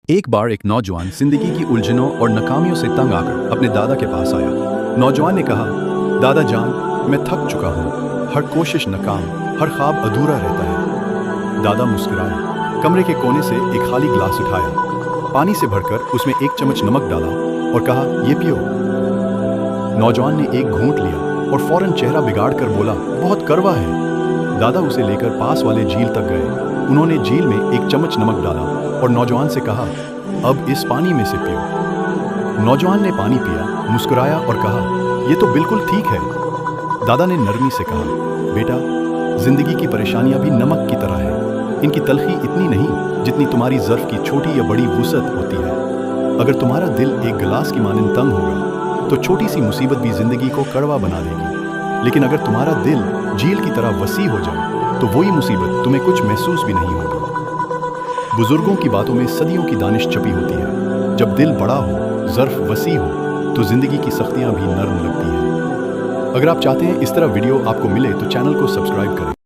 ایک بار ایک نوجوان زندگی کی الجھنوں اور ناکامیوں سے تنگ آ کر اپنے دادا کے پاس آیا۔ نوجوان نے کہا، دادا جان، میں تھک چکا ہوں، ہر کوشش ناکام، ہر خواب ادھورا رہتا ہے۔ دادا مسکرائے، کمرے کے کونے سے ایک خالی گلاس اٹھایا، پانی سے بھر کر اس میں ایک چمچ نمک ڈالا اور کہا، یہ پیو۔ نوجوان نے ایک گھونٹ لیا اور فوراً چہرہ بگاڑ کر بولا، بہت کڑوا ہے۔ دادا اسے لے کر پاس والے جھیل تک گئے۔ انہوں نے جھیل میں ایک چمچ نمک ڈالا اور نوجوان سے کہا، اب اس پانی میں سے پیو۔ نوجوان نے پانی پیا، مسکرایا اور کہا، یہ تو بالکل ٹھیک ہے۔ دادا نے نرمی سے کہا، بیٹا، زندگی کی پریشانیاں بھی نمک کی طرح ہیں، ان کی تلخی اتنی نہیں جتنی تمہاری ظرف کی چھوٹی یا بڑی وسعت ہوتی ہے۔ اگر تمہارا دل ایک گلاس کی مانند تنگ ہوگا تو چھوٹی سی مصیبت بھی زندگی کو کڑوا بنا دے گی، لیکن اگر تمہارا دل جھیل کی طرح وسیع ہو جائے تو وہی مصیبت تمہیں کچھ محسوس بھی نہیں ہوگی۔ بزرگوں کی باتوں میں صدیوں کی دانش چھپی ہوتی ہے۔ جب دل بڑا ہو، ظرف وسیع ہو، تو زندگی کی سختیاں بھی نرم لگتی ہیں۔ اگر آپ چاہتے ہیں اس طرح ویڈیو آپ کو ملے تو چینل کو سبسکرائب کریں۔